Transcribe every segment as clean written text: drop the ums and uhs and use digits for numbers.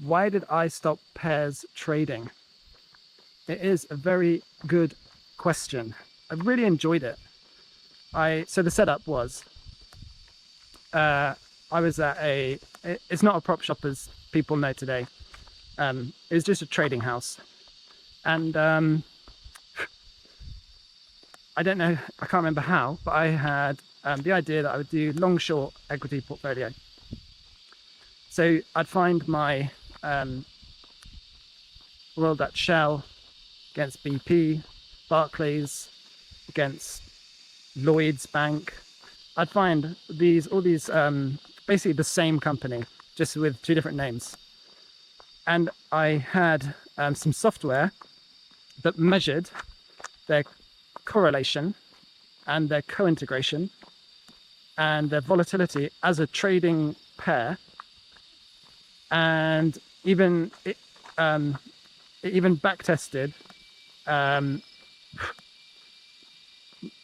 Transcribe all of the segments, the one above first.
Why did I stop pairs trading? It is a very good question. I really enjoyed it. So the setup was, I was at it's not a prop shop as people know today. It was just a trading house. And I don't know, I can't remember how, but I had the idea that I would do long short equity portfolio. So I'd find my Royal Dutch Shell against BP, Barclays against Lloyd's Bank. I'd find all these basically the same company, just with two different names. And I had some software that measured their correlation and their co-integration and their volatility as a trading pair, and even it even back tested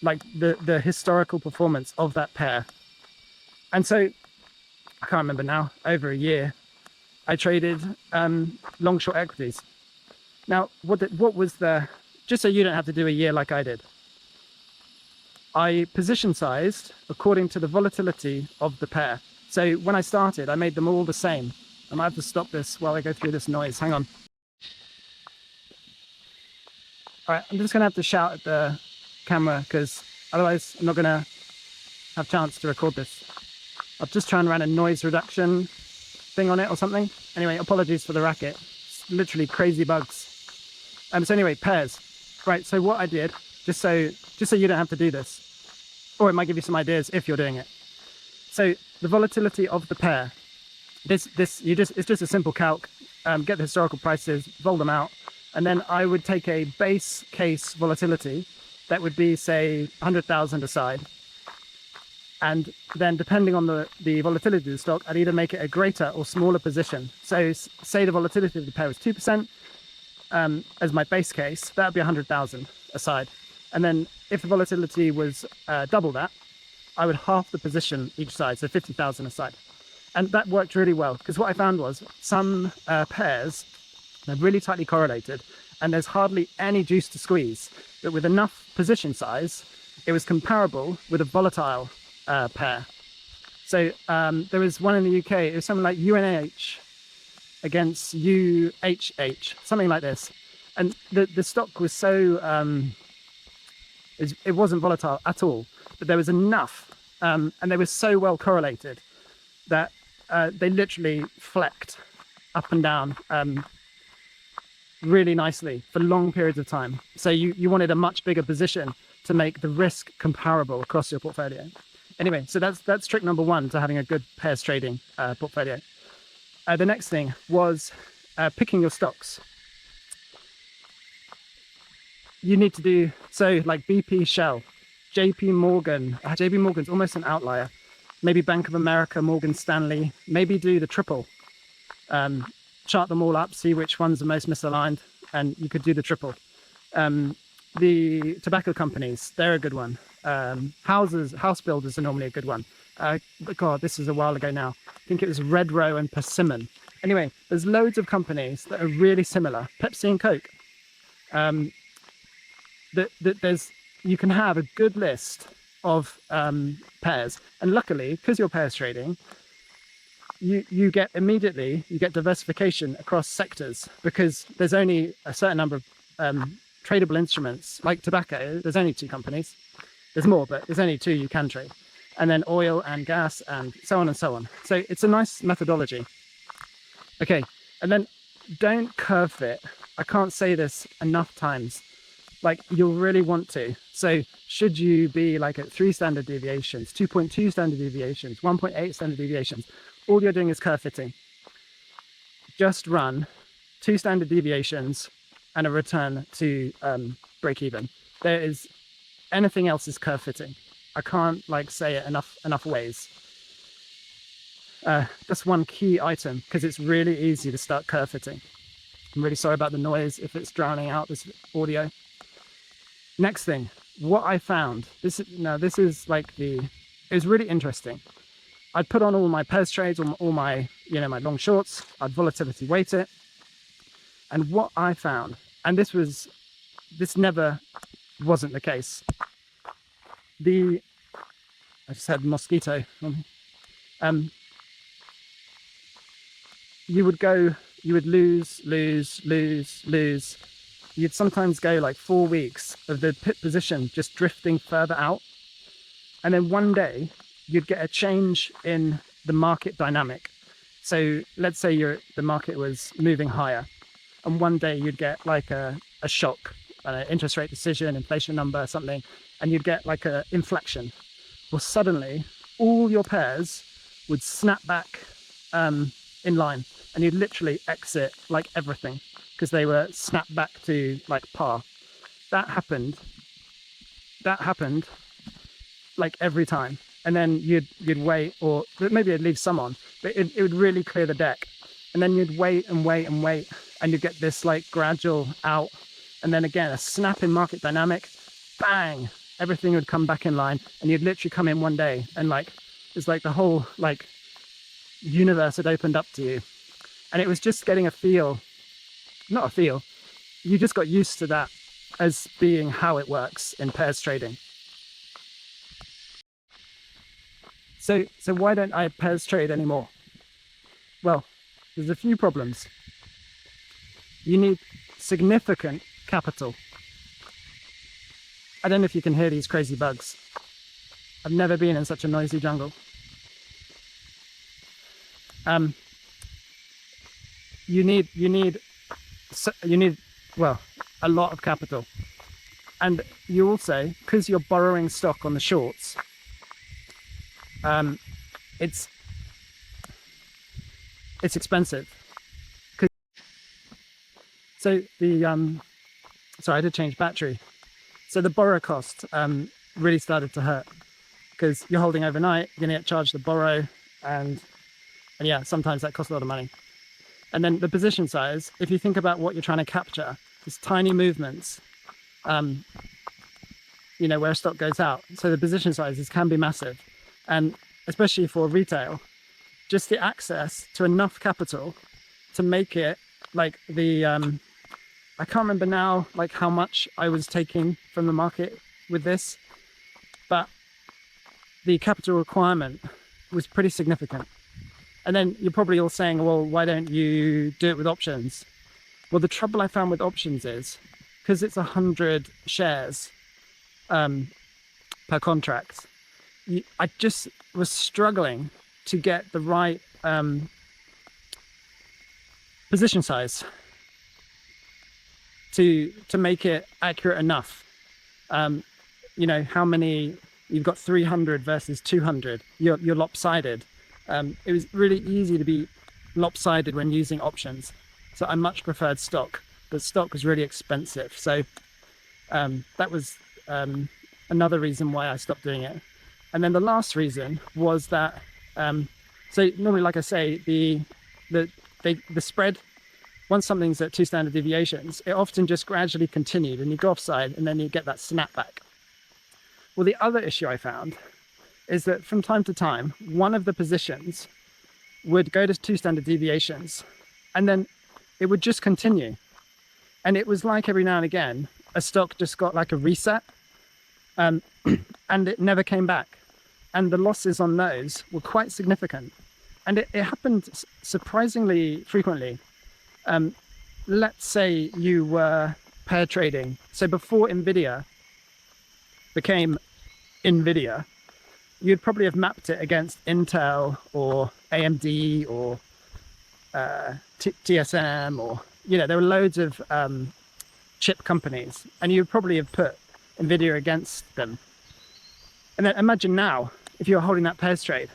like the historical performance of that pair. And so I can't remember now, over a year I traded long short equities. Now what was the, just so you don't have to do a year like I did, I position sized according to the volatility of the pair. So when I started, I made them all the same. I might have to stop this while I go through this noise. Hang on. All right, I'm just gonna have to shout at the camera because otherwise I'm not gonna have a chance to record this. I'll just try and run a noise reduction thing on it or something. Anyway, apologies for the racket. It's literally crazy bugs. So anyway, pairs. Right, so what I did, just so you don't have to do this, or it might give you some ideas if you're doing it. So the volatility of the pair, it's just a simple calc. Get the historical prices, vol them out, and then I would take a base case volatility that would be, say, 100,000 aside. And then depending on the volatility of the stock, I'd either make it a greater or smaller position. So say the volatility of the pair was 2%, as my base case, that would be 100,000 aside. And then if the volatility was double that, I would half the position each side, so 50,000 aside. And that worked really well, because what I found was some pairs, they're really tightly correlated, and there's hardly any juice to squeeze. But with enough position size, it was comparable with a volatile pair. So there was one in the UK, it was something like UNH against UHH, something like this. And the stock was so, it wasn't volatile at all, but there was enough, and they were so well correlated that they literally flecked up and down really nicely for long periods of time. So you wanted a much bigger position to make the risk comparable across your portfolio. Anyway, so that's trick number one to having a good pairs trading portfolio. The next thing was picking your stocks. You need to do, so like BP, Shell, JP Morgan. JP Morgan's almost an outlier. Maybe Bank of America, Morgan Stanley. Maybe do the triple. Chart them all up, see which ones are most misaligned, and you could do the triple. The tobacco companies, they're a good one. House builders are normally a good one. But God, this is a while ago now. I think it was Red Row and Persimmon. Anyway, there's loads of companies that are really similar. Pepsi and Coke. You can have a good list of pairs, and luckily, because you're pairs trading, you get diversification across sectors, because there's only a certain number of tradable instruments. Like tobacco, there's only 2 companies. There's more, but there's only 2 you can trade. And then oil and gas and so on and so on. So it's a nice methodology. Okay, and then don't curve fit. I can't say this enough times. Like, you'll really want to. So should you be like at 3 standard deviations, 2.2 standard deviations, 1.8 standard deviations, all you're doing is curve fitting. Just run 2 standard deviations and a return to break even. Anything else is curve fitting. I can't like say it enough ways. That's one key item, because it's really easy to start curve fitting. I'm really sorry about the noise if it's drowning out this audio. Next thing, what I found, it was really interesting. I'd put on all my pairs trades, all my, you know, my long shorts, I'd volatility weight it. And what I found, and this never wasn't the case. I just had mosquito. You would lose. You'd sometimes go like 4 weeks of the pit position just drifting further out. And then one day you'd get a change in the market dynamic. So let's say the market was moving higher, and one day you'd get like a shock, an interest rate decision, inflation number, something, and you'd get like a inflection. Well, suddenly all your pairs would snap back in line, and you'd literally exit like everything because they were snapped back to like par. That happened like every time. And then you'd wait, or maybe it'd leave some on, but it would really clear the deck. And then you'd wait and wait and wait, and you'd get this like gradual out, and then again a snap in market dynamic, bang, everything would come back in line, and you'd literally come in one day and like it's like the whole like universe had opened up to you. And it was just getting you just got used to that as being how it works in pairs trading. So why don't I pairs trade anymore? Well, there's a few problems. You need significant capital. I don't know if you can hear these crazy bugs. I've never been in such a noisy jungle. You need well, a lot of capital. And you also, because you're borrowing stock on the shorts, it's expensive. So sorry, I did change battery. So the borrow cost really started to hurt, because you're holding overnight, you're gonna get charged to borrow, and yeah, sometimes that costs a lot of money. And then the position size, if you think about what you're trying to capture, it's tiny movements, you know, where a stock goes out. So the position sizes can be massive. And especially for retail, just the access to enough capital to make it like I can't remember now like how much I was taking from the market with this, but the capital requirement was pretty significant. And then you're probably all saying, well, why don't you do it with options? Well, the trouble I found with options is because it's 100 shares per contract, I just was struggling to get the right position size to make it accurate enough. You know, how many, you've got 300 versus 200, you're lopsided. It was really easy to be lopsided when using options. So I much preferred stock, but stock was really expensive. So that was another reason why I stopped doing it. And then the last reason was that, so normally, like I say, the spread, once something's at 2 standard deviations, it often just gradually continued, and you go offside and then you get that snapback. Well, the other issue I found is that from time to time, one of the positions would go to 2 standard deviations, and then it would just continue. And it was like every now and again, a stock just got like a reset, and it never came back. And the losses on those were quite significant. And it happened surprisingly frequently. Let's say you were pair trading. So before NVIDIA became NVIDIA, you'd probably have mapped it against Intel or AMD or TSM, or, you know, there were loads of chip companies, and you'd probably have put NVIDIA against them. And then imagine now, if you're holding that pairs trade,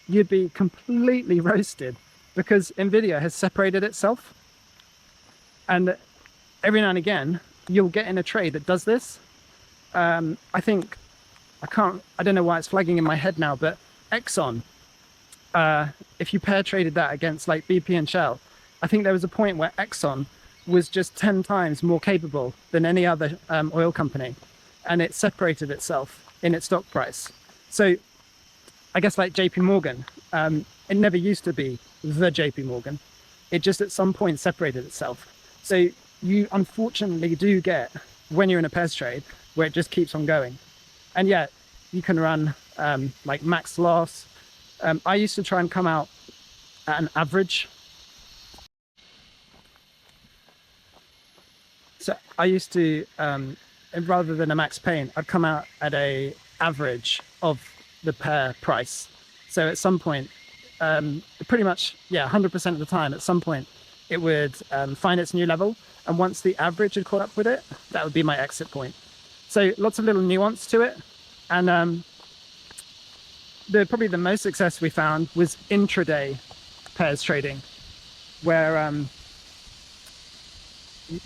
you'd be completely roasted because NVIDIA has separated itself. And every now and again, you'll get in a trade that does this. I think, I don't know why it's flagging in my head now, but Exxon, if you pair traded that against like BP and Shell, I think there was a point where Exxon was just 10 times more capable than any other oil company, and it separated itself in its stock price. So I guess like JP Morgan, it never used to be the JP Morgan. It just at some point separated itself. So you unfortunately do get, when you're in a pairs trade, where it just keeps on going. And yeah, you can run like max loss. I used to try and come out at an average. So I used to, rather than a max pain, I'd come out at a average of the pair price. So at some point, pretty much, yeah, 100% of the time, at some point, it would find its new level. And once the average had caught up with it, that would be my exit point. So lots of little nuance to it. And probably the most success we found was intraday pairs trading, where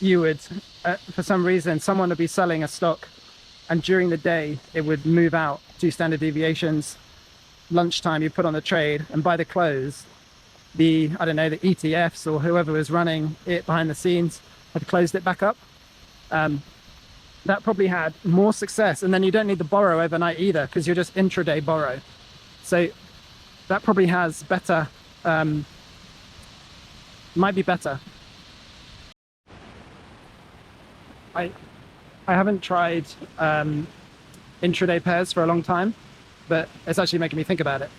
you would, for some reason, someone would be selling a stock, and during the day it would move out 2 standard deviations. Lunchtime you put on the trade, and by the close, I don't know, the ETFs or whoever was running it behind the scenes had closed it back up. That probably had more success, and then you don't need to borrow overnight either, because you're just intraday borrow. So that probably has better, might be better. I haven't tried intraday pairs for a long time, but it's actually making me think about it.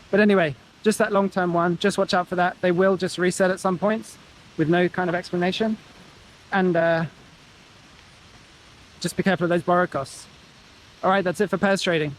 But anyway, just that long-term one, just watch out for that. They will just reset at some points with no kind of explanation. And just be careful of those borrow costs. All right, that's it for pairs trading.